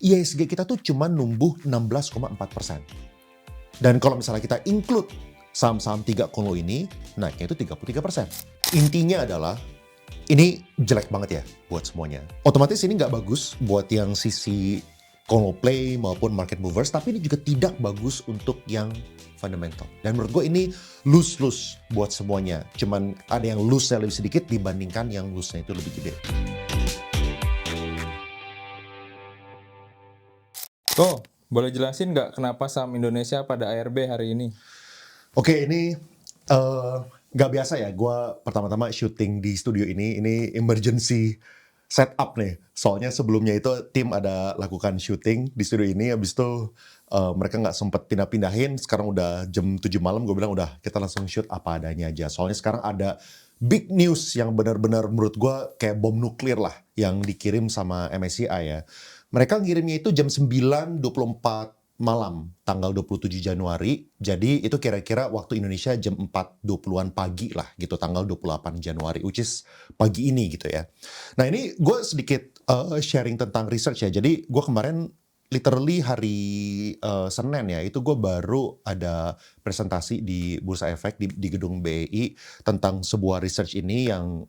IHSG kita tuh cuma numbuh 16,4%. Dan kalau misalnya kita include saham-saham 3 konglo ini, naiknya itu 33%. Intinya adalah, ini jelek banget ya buat semuanya. Otomatis ini nggak bagus buat yang sisi konglo play maupun market movers, tapi ini juga tidak bagus untuk yang fundamental. Dan menurut gue ini lose-lose buat semuanya. Cuman ada yang lose-nya lebih sedikit dibandingkan yang lose-nya itu lebih gede. Boleh jelasin nggak kenapa saham Indonesia pada ARB hari ini? Oke, ini nggak biasa ya. Gue pertama-tama syuting di studio ini emergency setup nih. Soalnya sebelumnya itu tim ada lakukan syuting di studio ini, habis itu mereka nggak sempet pindah-pindahin. Sekarang udah jam 7 malam, gue bilang udah kita langsung shoot apa adanya aja. Soalnya sekarang ada big news yang benar-benar menurut gue kayak bom nuklir lah yang dikirim sama MSCI ya. Mereka ngirimnya itu jam 9.24 malam, tanggal 27 Januari. Jadi itu kira-kira waktu Indonesia jam 4.20-an pagi lah gitu, tanggal 28 Januari, which is pagi ini gitu ya. Nah ini gue sedikit sharing tentang research ya. Jadi gue kemarin literally hari Senin ya, itu gue baru ada presentasi di Bursa Efek di gedung BEI tentang sebuah research ini yang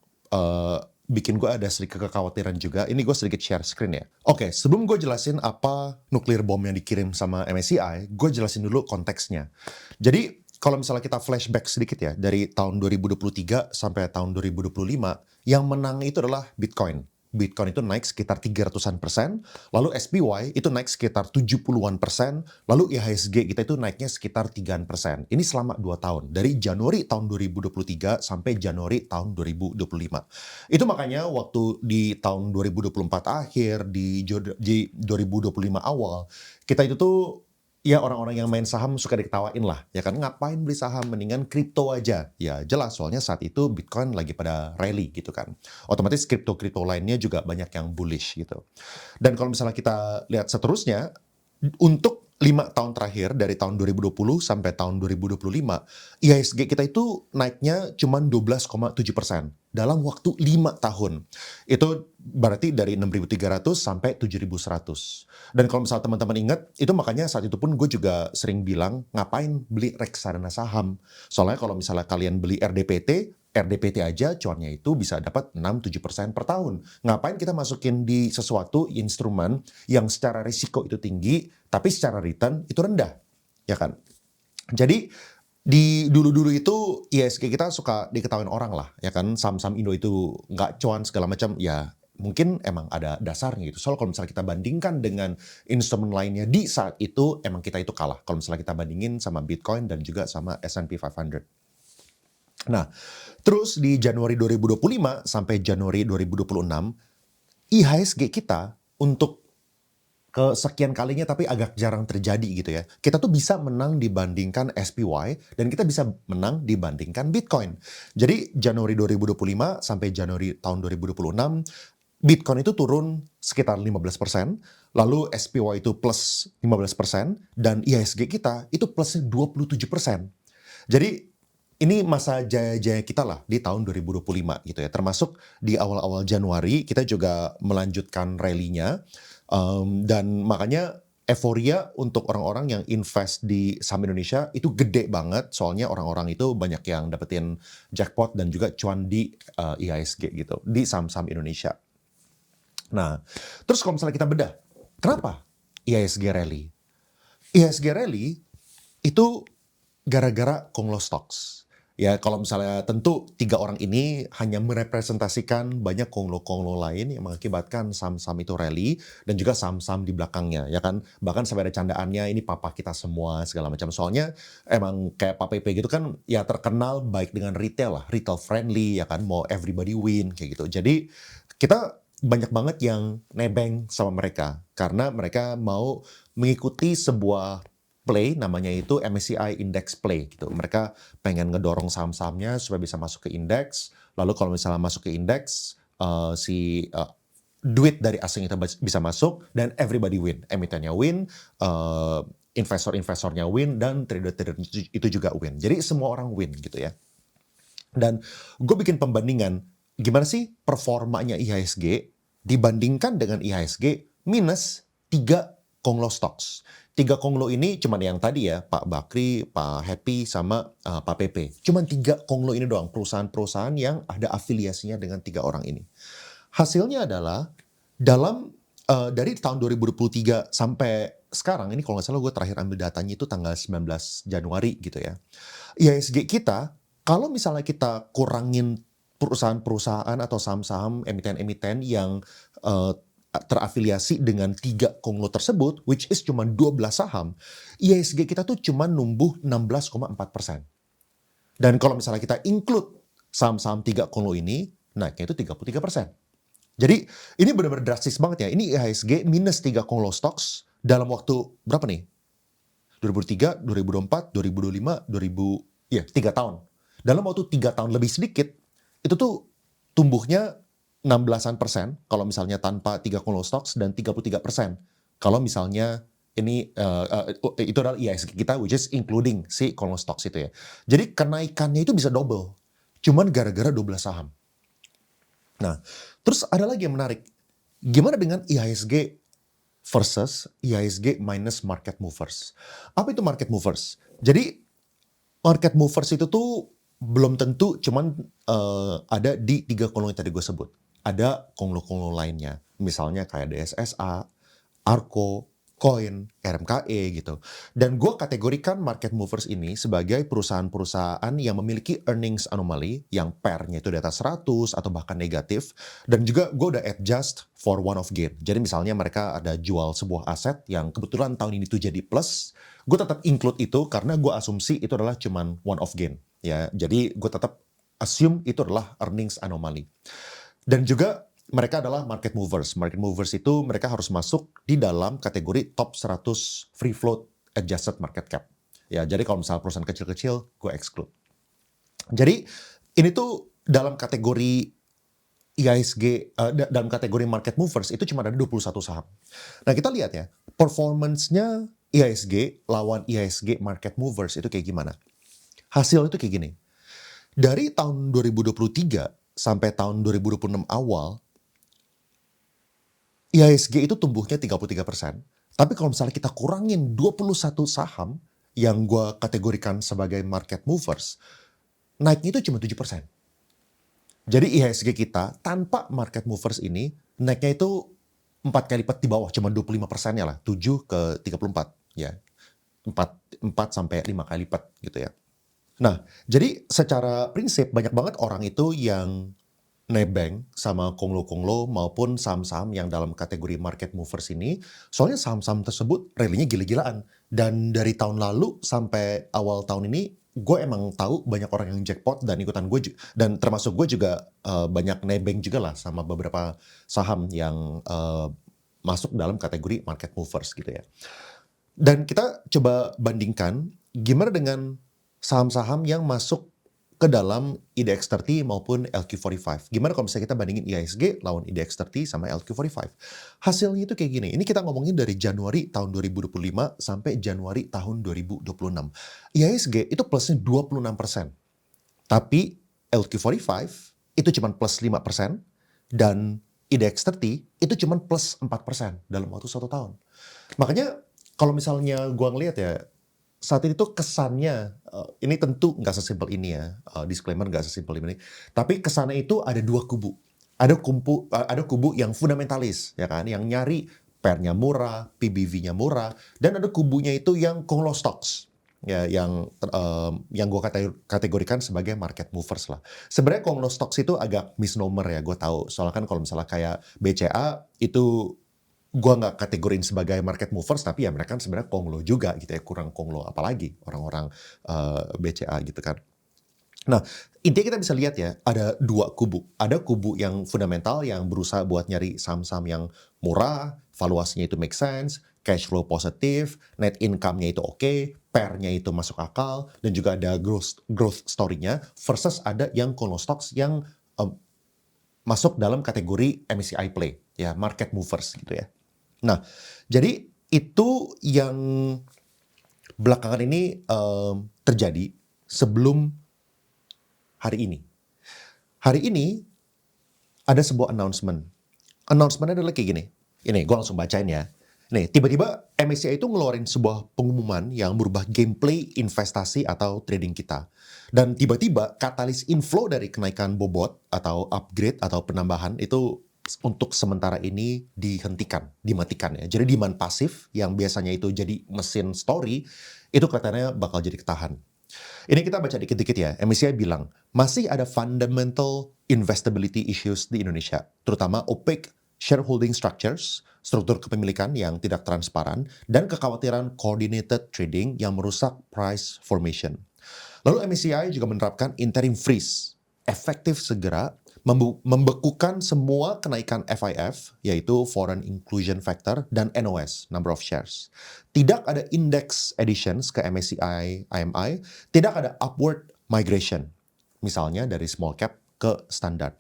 bikin gue ada sedikit kekhawatiran juga. Ini gue sedikit share screen ya. Oke, sebelum gue jelasin apa nuklir bom yang dikirim sama MSCI, gue jelasin dulu konteksnya. Jadi, kalau misalnya kita flashback sedikit ya, dari tahun 2023 sampai tahun 2025, yang menang itu adalah Bitcoin. Bitcoin itu naik sekitar 300%, lalu SPY itu naik sekitar 70-an%, lalu IHSG kita itu naiknya sekitar 3%. Ini selama 2 tahun, dari Januari tahun 2023 sampai Januari tahun 2025. Itu makanya waktu di tahun 2024 akhir, di 2025 awal, kita itu tuh ya orang-orang yang main saham suka diketawain lah, ya kan, ngapain beli saham, mendingan kripto aja. Ya jelas, soalnya saat itu Bitcoin lagi pada rally gitu kan. Otomatis kripto-kripto lainnya juga banyak yang bullish gitu. Dan kalau misalnya kita lihat seterusnya, untuk 5 tahun terakhir dari tahun 2020 sampai tahun 2025, IHSG kita itu naiknya cuma 12,7% dalam waktu 5 tahun. Itu berarti dari 6.300 sampai 7.100. Dan kalau misalnya teman-teman ingat, itu makanya saat itu pun gue juga sering bilang, ngapain beli reksadana saham? Soalnya kalau misalnya kalian beli RDPT aja cuannya itu bisa dapat 6-7% per tahun. Ngapain kita masukin di sesuatu instrumen yang secara risiko itu tinggi, tapi secara return itu rendah, ya kan? Jadi di dulu-dulu itu IHSG kita suka diketawain orang lah, ya kan? Saham-saham Indo itu nggak cuan segala macam, ya mungkin emang ada dasarnya gitu. Soal kalau misalnya kita bandingkan dengan instrumen lainnya di saat itu, emang kita itu kalah. Kalau misalnya kita bandingin sama Bitcoin dan juga sama S&P 500. Nah, terus di Januari 2025 sampai Januari 2026, IHSG kita untuk kesekian kalinya tapi agak jarang terjadi gitu ya. Kita tuh bisa menang dibandingkan SPY dan kita bisa menang dibandingkan Bitcoin. Jadi Januari 2025 sampai Januari tahun 2026, Bitcoin itu turun sekitar 15%, lalu SPY itu plus 15%, dan IHSG kita itu plusnya 27%. Jadi ini masa jaya-jaya kita lah di tahun 2025 gitu ya. Termasuk di awal-awal Januari kita juga melanjutkan rally-nya. Dan makanya euforia untuk orang-orang yang invest di saham Indonesia itu gede banget. Soalnya orang-orang itu banyak yang dapetin jackpot dan juga cuan di IHSG gitu, di saham-saham Indonesia. Nah, terus kalau misalnya kita bedah, kenapa IHSG rally? IHSG rally itu gara-gara Konglo Stocks. Ya kalau misalnya tentu 3 orang ini hanya merepresentasikan banyak konglo-konglo lain yang mengakibatkan saham-saham itu rally dan juga saham-saham di belakangnya, ya kan. Bahkan sampai ada candaannya, ini papa kita semua segala macam. Soalnya emang kayak Pak PP gitu kan ya terkenal baik dengan retail lah, retail friendly ya kan, mau everybody win kayak gitu. Jadi kita banyak banget yang nebeng sama mereka karena mereka mau mengikuti sebuah play, namanya itu MSCI Index Play gitu. Mereka pengen ngedorong saham-sahamnya supaya bisa masuk ke indeks. Lalu kalau misalnya masuk ke indeks, duit dari asing itu bisa masuk dan everybody win. Emitennya win, investor-investornya win, dan trader-trader itu juga win. Jadi semua orang win gitu ya. Dan gue bikin pembandingan, gimana sih performanya IHSG dibandingkan dengan IHSG minus 3 Konglo stocks. 3 Konglo ini cuman yang tadi ya, Pak Bakri, Pak Happy, sama Pak Pepe. Cuman 3 Konglo ini doang, perusahaan-perusahaan yang ada afiliasinya dengan 3 orang ini. Hasilnya adalah dalam dari tahun 2023 sampai sekarang, ini kalau nggak salah gue terakhir ambil datanya itu tanggal 19 Januari gitu ya. IHSG kita, kalau misalnya kita kurangin perusahaan-perusahaan atau saham-saham emiten-emiten yang terafiliasi dengan 3 Konglo tersebut, which is cuma 12 saham, IHSG kita tuh cuma numbuh 16,4%. Dan kalau misalnya kita include saham-saham 3 Konglo ini, naiknya itu 33%. Jadi ini benar-benar drastis banget ya. Ini IHSG minus 3 Konglo stocks dalam waktu berapa nih? 2003, 2024, 2025, 3 tahun. Dalam waktu 3 tahun lebih sedikit, itu tuh tumbuhnya 16% kalau misalnya tanpa 3 Konglo stocks dan 33% kalau misalnya ini itu adalah IHSG kita, which is including si Konglo stocks itu ya. Jadi kenaikannya itu bisa double, cuman gara-gara 12 saham. Nah, terus ada lagi yang menarik. Gimana dengan IHSG versus IHSG minus market movers? Apa itu market movers? Jadi market movers itu tuh belum tentu cuman ada di 3 Konglo yang tadi gue sebut. Ada Konglo-Konglo lainnya. Misalnya kayak DSSA, Arko, Koin, RMKE gitu. Dan gue kategorikan market movers ini sebagai perusahaan-perusahaan yang memiliki earnings anomaly, yang PER-nya itu di atas 100 atau bahkan negatif. Dan juga gue udah adjust for one off gain. Jadi misalnya mereka ada jual sebuah aset yang kebetulan tahun ini tuh jadi plus, gue tetap include itu karena gue asumsi itu adalah cuman one off gain. Ya, jadi gue tetap assume itu adalah earnings anomaly. Dan juga mereka adalah market movers. Market movers itu mereka harus masuk di dalam kategori top 100 free float adjusted market cap. Ya, jadi kalau misalnya perusahaan kecil-kecil, gue exclude. Jadi ini tuh dalam kategori IHSG, dalam kategori market movers itu cuma ada 21 saham. Nah kita lihat ya, performance-nya IHSG lawan IHSG market movers itu kayak gimana. Hasil itu kayak gini. Dari tahun 2023 sampai tahun 2026 awal, IHSG itu tumbuhnya 33%. Tapi kalau misalnya kita kurangin 21 saham yang gue kategorikan sebagai market movers, naiknya itu cuma 7%. Jadi IHSG kita tanpa market movers ini, naiknya itu 4 kali lipat di bawah, cuma 25%-nya lah, 7 ke 34. Ya. 4 sampai 5 kali lipat gitu ya. Nah, jadi secara prinsip banyak banget orang itu yang nebeng sama Konglo-Konglo maupun saham-saham yang dalam kategori market movers ini, soalnya saham-saham tersebut rally-nya gila-gilaan. Dan dari tahun lalu sampai awal tahun ini, gue emang tahu banyak orang yang jackpot dan ikutan gue, dan termasuk gue juga banyak nebeng juga lah sama beberapa saham yang masuk dalam kategori market movers gitu ya. Dan kita coba bandingkan gimana dengan saham-saham yang masuk ke dalam IDX30 maupun LQ45. Gimana kalau misalnya kita bandingin IHSG lawan IDX30 sama LQ45? Hasilnya itu kayak gini. Ini kita ngomongin dari Januari tahun 2025 sampai Januari tahun 2026. IHSG itu plusnya 26%. Tapi LQ45 itu cuma plus 5%. Dan IDX30 itu cuma plus 4% dalam waktu 1 tahun. Makanya kalau misalnya gua ngelihat ya, saat ini tuh kesannya, ini tentu nggak sesimpel ini ya, disclaimer nggak sesimpel ini. Tapi kesannya itu ada 2 kubu. Ada kubu yang fundamentalis, ya kan, yang nyari PER-nya murah, PBV-nya murah, dan ada kubunya itu yang Konglo stocks, ya, yang gue kategorikan sebagai market movers lah. Sebenarnya Konglo stocks itu agak misnomer ya, gue tahu. Soalnya kan kalau misalnya kayak BCA itu gue nggak kategorin sebagai market movers, tapi ya mereka kan sebenarnya Konglo juga gitu ya, kurang Konglo apalagi orang-orang BCA gitu kan. Nah, intinya kita bisa lihat ya, ada 2 kubu. Ada kubu yang fundamental yang berusaha buat nyari saham-saham yang murah, valuasinya itu make sense, cash flow positif, net income-nya itu oke, PER-nya itu masuk akal, dan juga ada growth story-nya, versus ada yang Konglo stocks yang masuk dalam kategori MSCI play, ya, market movers gitu ya. Nah, jadi itu yang belakangan ini terjadi sebelum hari ini. Hari ini ada sebuah announcement. Announcement-nya adalah kayak gini. Ini gue langsung bacain ya. Nih, tiba-tiba MSCI itu ngeluarin sebuah pengumuman yang merubah gameplay investasi atau trading kita. Dan tiba-tiba katalis inflow dari kenaikan bobot atau upgrade atau penambahan itu untuk sementara ini dimatikan ya. Jadi demand pasif yang biasanya itu jadi mesin story, itu kelihatannya bakal jadi ketahan. Ini kita baca dikit-dikit ya. MSCI bilang, masih ada fundamental investability issues di Indonesia, terutama opaque shareholding structures, struktur kepemilikan yang tidak transparan, dan kekhawatiran coordinated trading yang merusak price formation. Lalu MSCI juga menerapkan interim freeze, efektif segera membekukan semua kenaikan FIF, yaitu Foreign Inclusion Factor, dan NOS, Number of Shares. Tidak ada index additions ke MSCI IMI, tidak ada upward migration, misalnya dari small cap ke standard.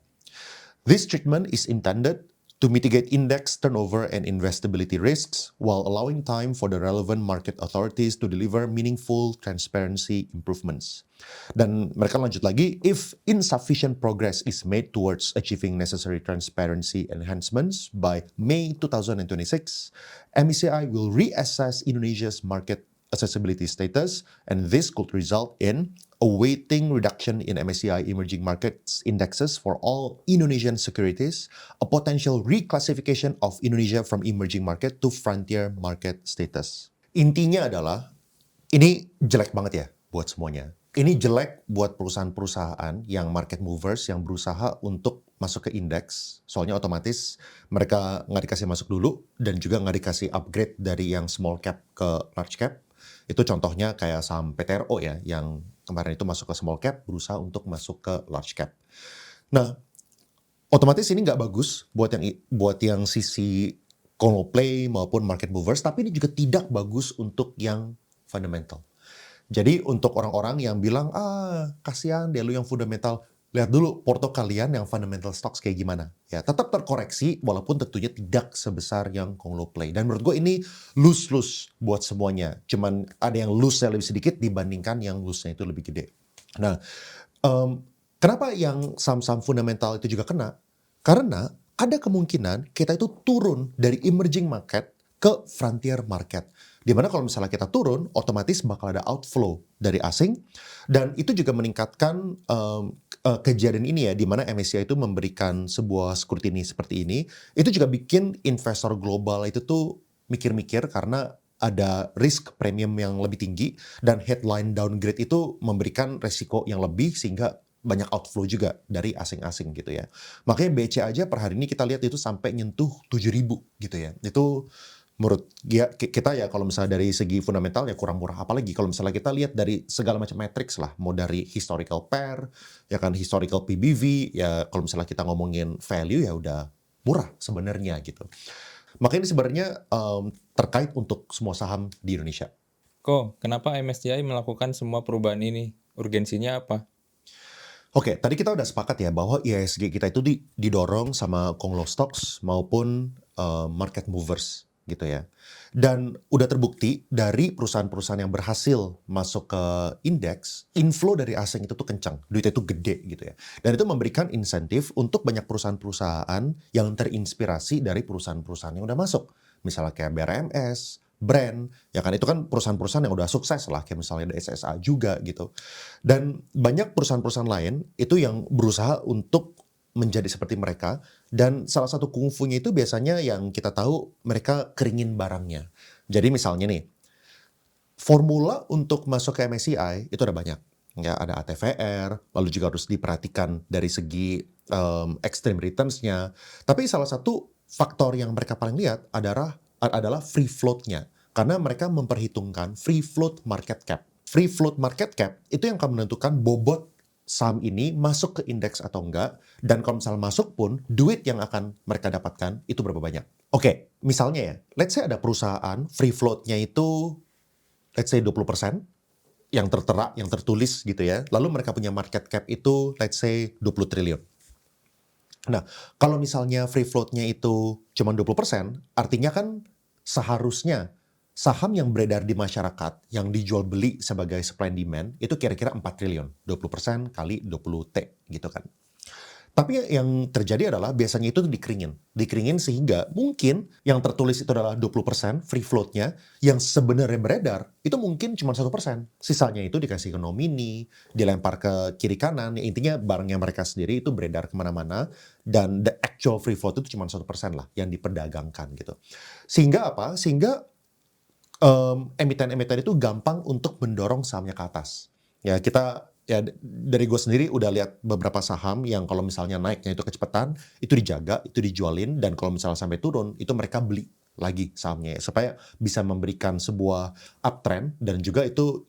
This treatment is intended to mitigate index turnover and investability risks while allowing time for the relevant market authorities to deliver meaningful transparency improvements. Dan mereka lanjut lagi, if insufficient progress is made towards achieving necessary transparency enhancements by May 2026, MSCI will reassess Indonesia's market accessibility status, and this could result in a weighting reduction in MSCI emerging markets indexes for all Indonesian securities, a potential reclassification of Indonesia from emerging market to frontier market status. Intinya adalah, ini jelek banget ya buat semuanya. Ini jelek buat perusahaan-perusahaan yang market movers yang berusaha untuk masuk ke indeks, soalnya otomatis mereka nggak dikasih masuk dulu dan juga nggak dikasih upgrade dari yang small cap ke large cap. Itu contohnya kayak saham PTRO ya, yang kemarin itu masuk ke small cap, berusaha untuk masuk ke large cap. Nah, otomatis ini nggak bagus buat yang sisi play maupun market movers, tapi ini juga tidak bagus untuk yang fundamental. Jadi untuk orang-orang yang bilang, kasihan deh lu yang fundamental, lihat dulu porto kalian yang fundamental stocks kayak gimana. Ya, tetap terkoreksi walaupun tentunya tidak sebesar yang play. Dan menurut gue ini lose-lose buat semuanya. Cuman ada yang lose-nya lebih sedikit dibandingkan yang lose-nya itu lebih gede. Nah, kenapa yang saham-saham fundamental itu juga kena? Karena ada kemungkinan kita itu turun dari emerging market ke frontier market. Dimana kalau misalnya kita turun, otomatis bakal ada outflow dari asing, dan itu juga meningkatkan kejadian ini ya, dimana MSCI itu memberikan sebuah scrutiny seperti ini, itu juga bikin investor global itu tuh mikir-mikir karena ada risk premium yang lebih tinggi, dan headline downgrade itu memberikan resiko yang lebih sehingga banyak outflow juga dari asing-asing gitu ya. Makanya BC aja per hari ini kita lihat itu sampai nyentuh 7.000 gitu ya. Itu menurut kita ya kalau misalnya dari segi fundamental ya kurang murah, apalagi kalau misalnya kita lihat dari segala macam matrix lah, mau dari historical pair ya kan, historical PBV ya, kalau misalnya kita ngomongin value ya udah murah sebenarnya gitu. Makanya ini sebenarnya terkait untuk semua saham di Indonesia. Kenapa MSCI melakukan semua perubahan ini? Urgensinya apa? Oke, tadi kita udah sepakat ya bahwa IHSG kita itu didorong sama Konglo Stocks maupun market movers gitu ya. Dan udah terbukti dari perusahaan-perusahaan yang berhasil masuk ke indeks, inflow dari asing itu tuh kencang, duitnya itu gede gitu ya. Dan itu memberikan insentif untuk banyak perusahaan-perusahaan yang terinspirasi dari perusahaan-perusahaan yang udah masuk. Misalnya kayak BRMS, Brand, ya kan, itu kan perusahaan-perusahaan yang udah sukses lah, kayak misalnya ada SSA juga gitu. Dan banyak perusahaan-perusahaan lain itu yang berusaha untuk menjadi seperti mereka, dan salah satu kungfunya itu biasanya yang kita tahu mereka keringin barangnya. Jadi misalnya nih, formula untuk masuk ke MSCI itu ada banyak. Ya, ada ATVR, lalu juga harus diperhatikan dari segi extreme returns-nya. Tapi salah satu faktor yang mereka paling lihat adalah free float-nya. Karena mereka memperhitungkan free float market cap. Free float market cap itu yang akan menentukan bobot saham ini masuk ke indeks atau enggak, dan kalau misalnya masuk pun, duit yang akan mereka dapatkan itu berapa banyak. Oke, misalnya ya, let's say ada perusahaan free float-nya itu, let's say 20%, yang tertera, yang tertulis gitu ya, lalu mereka punya market cap itu, let's say 20 triliun. Nah, kalau misalnya free float-nya itu cuma 20%, artinya kan seharusnya saham yang beredar di masyarakat yang dijual beli sebagai supply and demand itu kira-kira 4 triliun. 20% kali 20T gitu kan. Tapi yang terjadi adalah biasanya itu dikeringin sehingga mungkin yang tertulis itu adalah 20% free float-nya, yang sebenarnya beredar itu mungkin cuma 1%. Sisanya itu dikasih ke nomini, dilempar ke kiri kanan, ya intinya barangnya mereka sendiri itu beredar kemana-mana, dan the actual free float itu cuma 1% lah yang diperdagangkan gitu. Sehingga apa? Sehingga emiten-emiten itu gampang untuk mendorong sahamnya ke atas. Ya kita ya dari gue sendiri udah lihat beberapa saham yang kalau misalnya naiknya itu kecepatan, itu dijaga, itu dijualin, dan kalau misalnya sampai turun, itu mereka beli lagi sahamnya supaya bisa memberikan sebuah uptrend dan juga itu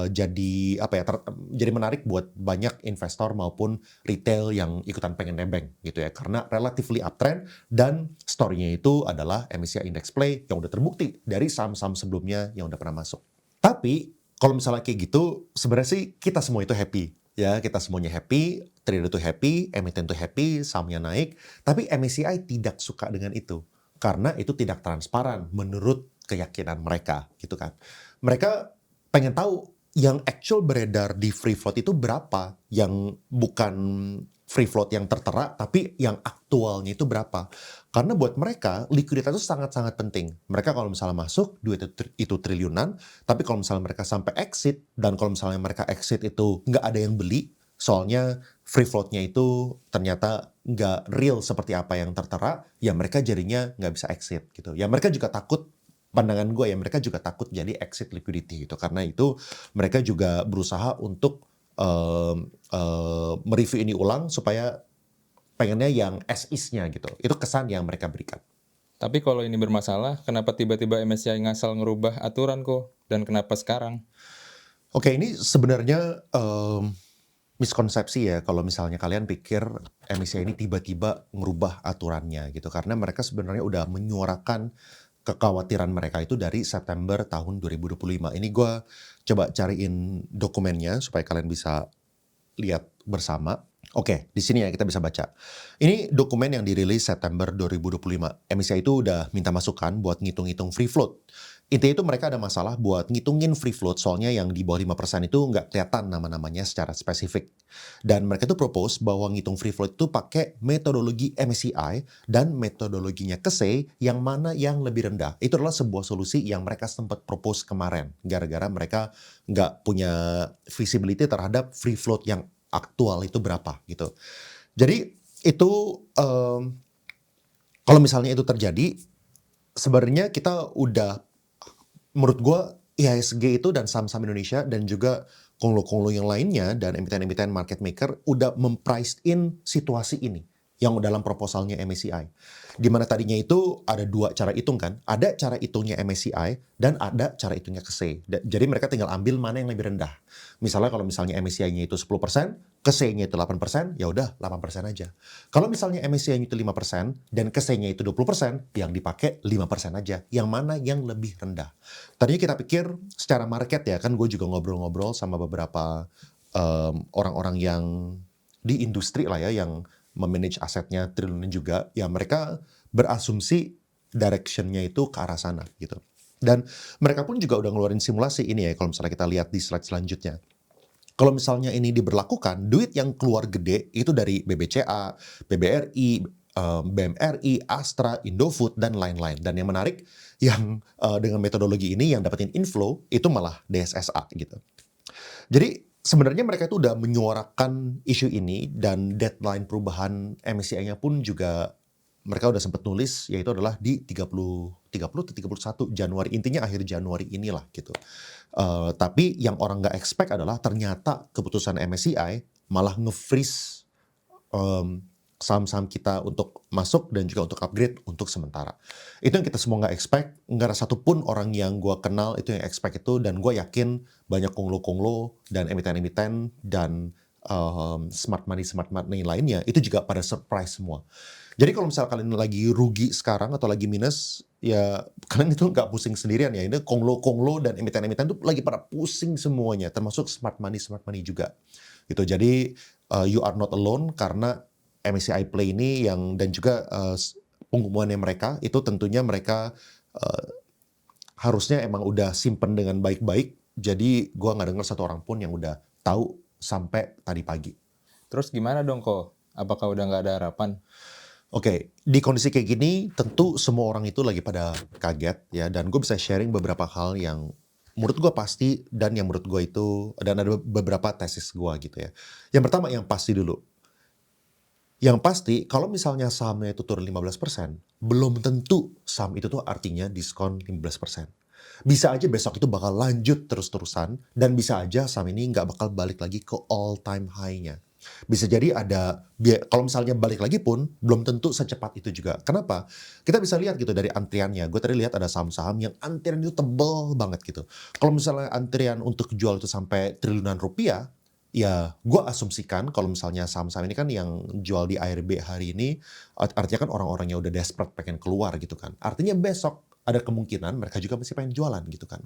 jadi apa ya jadi menarik buat banyak investor maupun retail yang ikutan pengen nebeng gitu ya, karena relatively uptrend dan story-nya itu adalah MSCI Index Play yang udah terbukti dari saham-saham sebelumnya yang udah pernah masuk. Tapi kalau misalnya kayak gitu, sebenarnya sih kita semua itu happy ya, kita semuanya happy, trader itu happy, emiten itu happy, sahamnya naik. Tapi MSCI tidak suka dengan itu karena itu tidak transparan menurut keyakinan mereka gitu kan. Mereka pengen tahu yang actual beredar di free float itu berapa, yang bukan free float yang tertera, tapi yang aktualnya itu berapa. Karena buat mereka, likuiditas itu sangat-sangat penting. Mereka kalau misalnya masuk, duit itu triliunan, tapi kalau misalnya mereka sampai exit, dan kalau misalnya mereka exit itu nggak ada yang beli, soalnya free float-nya itu ternyata nggak real seperti apa yang tertera, ya mereka jadinya nggak bisa exit gitu. Ya mereka juga takut, pandangan gue ya, mereka juga takut jadi exit liquidity gitu. Karena itu mereka juga berusaha untuk mereview ini ulang supaya pengennya yang as is-nya gitu. Itu kesan yang mereka berikan. Tapi kalau ini bermasalah, kenapa tiba-tiba MSCI ngasal ngerubah aturan kok? Dan kenapa sekarang? Oke, ini sebenarnya miskonsepsi ya kalau misalnya kalian pikir MSCI ini tiba-tiba ngerubah aturannya gitu. Karena mereka sebenarnya udah menyuarakan kekhawatiran mereka itu dari September tahun 2025. Ini gue coba cariin dokumennya supaya kalian bisa lihat bersama. Oke, di sini ya kita bisa baca. Ini dokumen yang dirilis September 2025. MSCI itu udah minta masukan buat ngitung-ngitung free float. Intinya itu mereka ada masalah buat ngitungin free float, soalnya yang di bawah 5% itu nggak kelihatan nama-namanya secara spesifik. Dan mereka tuh propose bahwa ngitung free float itu pakai metodologi MSCI dan metodologinya KSEI yang mana yang lebih rendah. Itu adalah sebuah solusi yang mereka sempat propose kemarin, gara-gara mereka nggak punya visibility terhadap free float yang aktual itu berapa gitu. Jadi itu kalau misalnya itu terjadi, sebenarnya kita udah, menurut gue IHSG itu dan saham-saham Indonesia dan juga konglo-konglo yang lainnya dan emiten-emiten market maker udah mempriced in situasi ini yang dalam proposalnya MSCI. Di mana tadinya itu ada dua cara hitung kan, ada cara hitungnya MSCI dan ada cara hitungnya KSEI. Jadi mereka tinggal ambil mana yang lebih rendah. Misalnya kalau misalnya MSCI-nya itu 10%, KSEI-nya itu 8%, ya udah 8% aja. Kalau misalnya MSCI-nya itu 5% dan KSEI-nya itu 20%, yang dipakai 5% aja. Yang mana yang lebih rendah. Tadinya kita pikir secara market ya, kan gue juga ngobrol-ngobrol sama beberapa orang-orang yang di industri lah ya, yang memanage asetnya triliunan juga, ya mereka berasumsi direction-nya itu ke arah sana gitu. Dan mereka pun juga udah ngeluarin simulasi ini ya, kalau misalnya kita lihat di slide selanjutnya. Kalau misalnya ini diberlakukan, duit yang keluar gede itu dari BBCA, BBRI, BMRI, Astra, Indofood, dan lain-lain. Dan yang menarik, yang dengan metodologi ini yang dapetin inflow, itu malah DSSA gitu. Jadi sebenarnya mereka itu udah menyuarakan isu ini, dan deadline perubahan MSCI-nya pun juga mereka udah sempat nulis, yaitu adalah di 30 atau 31 Januari, intinya akhir Januari inilah gitu. Tapi yang orang nggak expect adalah ternyata keputusan MSCI malah nge-freeze saham-saham kita untuk masuk dan juga untuk upgrade untuk sementara. Itu yang kita semua nggak expect, nggak ada satupun orang yang gue kenal itu yang expect itu, dan gue yakin banyak konglo-konglo dan emiten-emiten dan smart money lainnya itu juga pada surprise semua. Jadi kalau misalnya kalian lagi rugi sekarang atau lagi minus, ya kalian itu nggak pusing sendirian ya. Ini konglo-konglo dan emiten-emiten itu lagi pada pusing semuanya, termasuk smart money juga. Gitu. Jadi you are not alone, karena MSCI Play ini yang dan juga pengumumannya mereka itu tentunya mereka harusnya emang udah simpen dengan baik-baik. Jadi gua nggak dengar satu orang pun yang udah tahu sampai tadi pagi. Terus gimana dong kok? Apakah udah nggak ada harapan? Oke, di kondisi kayak gini tentu semua orang itu lagi pada kaget ya, dan gue bisa sharing beberapa hal yang menurut gue pasti dan yang menurut gue itu dan ada beberapa tesis gue gitu ya. Yang pertama yang pasti dulu, yang pasti kalau misalnya sahamnya itu turun 15%, belum tentu saham itu tuh artinya diskon 15%. Bisa aja besok itu bakal lanjut terus-terusan dan bisa aja saham ini nggak bakal balik lagi ke all time high-nya. Bisa jadi ada kalau misalnya balik lagi pun belum tentu secepat itu juga. Kenapa? Kita bisa lihat gitu dari antriannya. Gue tadi lihat ada saham-saham yang antrian itu tebel banget gitu. Kalau misalnya antrian untuk jual itu sampai triliunan rupiah, ya gue asumsikan kalau misalnya saham-saham ini kan yang jual di ARB hari ini, artinya kan orang-orang yang udah desperate pengen keluar gitu kan. Artinya besok ada kemungkinan mereka juga masih pengen jualan gitu kan.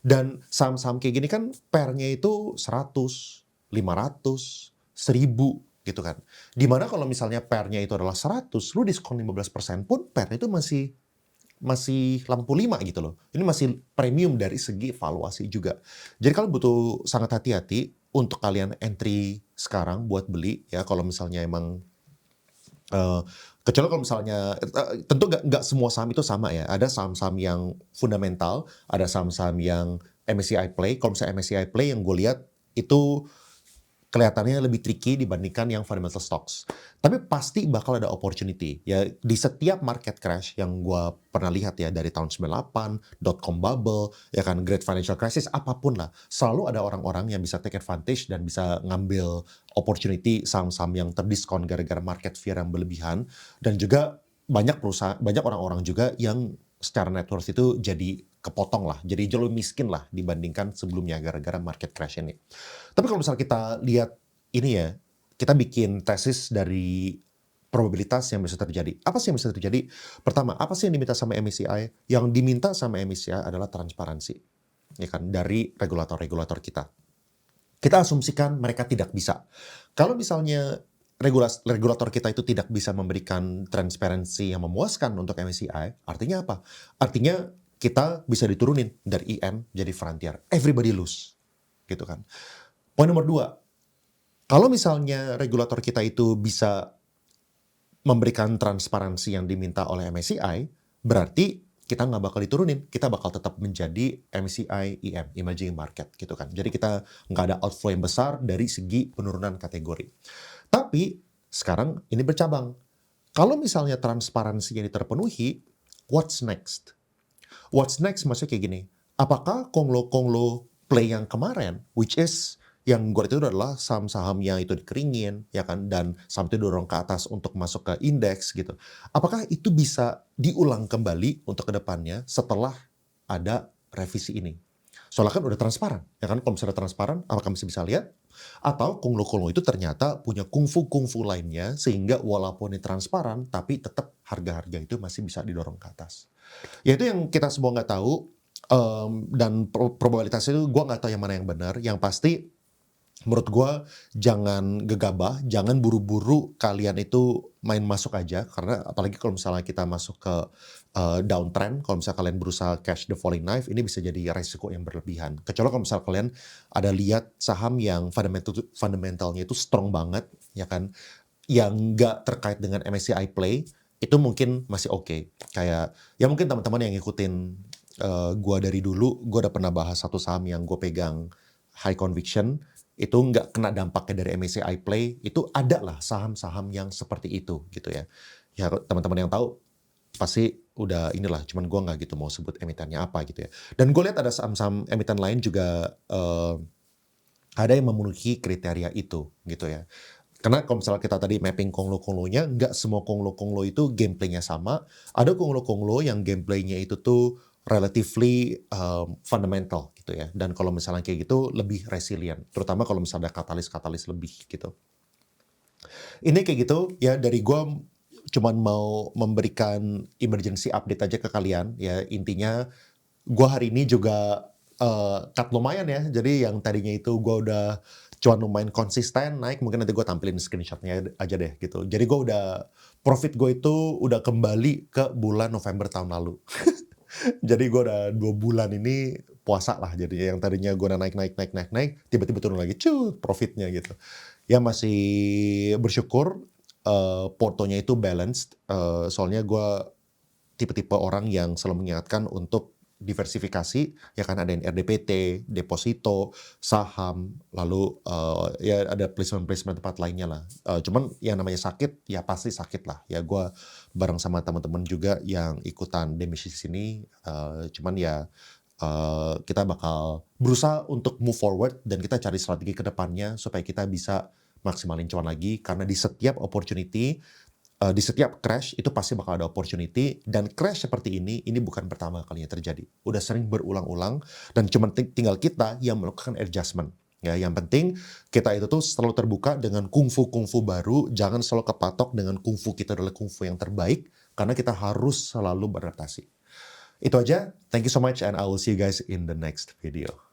Dan saham-saham kayak gini kan pairnya itu 100, 500, 1000 gitu kan. Dimana kalau misalnya pairnya itu adalah 100, lu diskon 15% pun pairnya itu masih masih lampu 5 gitu loh. Ini masih premium dari segi valuasi juga. Jadi kalian butuh sangat hati-hati untuk kalian entry sekarang buat beli ya kalau misalnya emang kecuali kalau misalnya tentu nggak semua saham itu sama ya. Ada saham-saham yang fundamental, ada saham-saham yang MSCI Play. Kalau misalnya MSCI Play yang gue lihat itu kelihatannya lebih tricky dibandingkan yang fundamental stocks. Tapi pasti bakal ada opportunity. Ya, di setiap market crash yang gue pernah lihat ya, dari tahun 98, dot-com bubble, ya kan, great financial crisis, apapun lah. Selalu ada orang-orang yang bisa take advantage dan bisa ngambil opportunity saham-saham yang terdiskon gara-gara market fear yang berlebihan. Dan juga banyak perusahaan, banyak orang-orang juga yang secara net worth itu jadi kepotong lah, jadi jauh lebih miskin lah dibandingkan sebelumnya gara-gara market crash ini. Tapi kalau misalnya kita lihat ini ya, kita bikin tesis dari probabilitas yang bisa terjadi. Apa sih yang bisa terjadi? Pertama, apa sih yang diminta sama MSCI? Yang diminta sama MSCI adalah transparansi, ya kan, dari regulator-regulator kita. Kita asumsikan mereka tidak bisa. Kalau misalnya regulator kita itu tidak bisa memberikan transparansi yang memuaskan untuk MSCI, artinya apa? Artinya kita bisa diturunin dari EM jadi Frontier. Everybody lose, gitu kan. Poin nomor 2, kalau misalnya regulator kita itu bisa memberikan transparansi yang diminta oleh MSCI, berarti kita nggak bakal diturunin, kita bakal tetap menjadi MSCI EM, Emerging Market gitu kan. Jadi kita nggak ada outflow yang besar dari segi penurunan kategori. Tapi sekarang ini bercabang. Kalau misalnya transparansi yang terpenuhi, what's next? What's next maksudnya kayak gini, apakah konglo-konglo play yang kemarin, which is yang gue itu adalah saham-saham yang itu dikeringin, ya kan, dan saham itu dorong ke atas untuk masuk ke indeks gitu. Apakah itu bisa diulang kembali untuk kedepannya setelah ada revisi ini? Soalnya kan udah transparan, ya kan? Kalau misalnya transparan, apakah masih bisa lihat? Atau konglo-konglo itu ternyata punya kungfu-kungfu lainnya, sehingga walaupun ini transparan, tapi tetap harga-harga itu masih bisa didorong ke atas. Ya itu yang kita semua nggak tahu, dan probabilitas itu gue nggak tahu yang mana yang benar. Yang pasti menurut gue jangan gegabah, jangan buru-buru kalian itu main masuk aja, karena apalagi kalau misalnya kita masuk ke downtrend, kalau misalnya kalian berusaha catch the falling knife, ini bisa jadi resiko yang berlebihan. Kecuali kalau misalnya kalian ada lihat saham yang fundamentalnya itu strong banget, ya kan, yang nggak terkait dengan MSCI Play, itu mungkin masih oke. Kayak, ya mungkin teman-teman yang ngikutin gua dari dulu, gua udah pernah bahas satu saham yang gue pegang high conviction, itu nggak kena dampaknya dari MSCI Play, itu ada lah saham-saham yang seperti itu gitu ya. Ya teman-teman yang tahu pasti udah inilah, cuman gua nggak gitu mau sebut emitennya apa gitu ya. Dan gue lihat ada saham-saham emiten lain juga ada yang memenuhi kriteria itu gitu ya. Karena kalau misalnya kita tadi mapping konglo-konglonya, nggak semua konglo-konglo itu gameplaynya sama. Ada konglo-konglo yang gameplaynya itu tuh relatively fundamental gitu ya. Dan kalau misalnya kayak gitu lebih resilient. Terutama kalau misalnya ada katalis-katalis lebih gitu. Ini kayak gitu ya, dari gue cuman mau memberikan emergency update aja ke kalian ya. Intinya gue hari ini juga cut lumayan ya. Jadi yang tadinya itu gue udah cuman lumayan konsisten naik, mungkin nanti gue tampilin screenshotnya aja deh gitu. Jadi gue udah, profit gue itu udah kembali ke bulan November tahun lalu. Jadi gue udah 2 bulan ini puasa lah, jadi yang tadinya gue udah naik, tiba-tiba turun lagi, profitnya gitu. Ya masih bersyukur, portonya itu balanced, soalnya gue tipe-tipe orang yang selalu mengingatkan untuk diversifikasi, ya kan ada yang RDPT, deposito, saham, lalu ya ada placement-placement tempat lainnya lah. Cuman yang namanya sakit, ya pasti sakit lah. Ya gue bareng sama teman-teman juga yang ikutan demisisi sini, cuman ya kita bakal berusaha untuk move forward dan kita cari strategi ke depannya supaya kita bisa maksimalin cuan lagi, karena di setiap opportunity, di setiap crash itu pasti bakal ada opportunity, dan crash seperti ini bukan pertama kalinya terjadi. Udah sering berulang-ulang dan cuma tinggal kita yang melakukan adjustment. Ya, yang penting kita itu tuh selalu terbuka dengan kungfu-kungfu baru, jangan selalu kepatok dengan kungfu kita adalah kungfu yang terbaik, karena kita harus selalu beradaptasi. Itu aja, thank you so much and I will see you guys in the next video.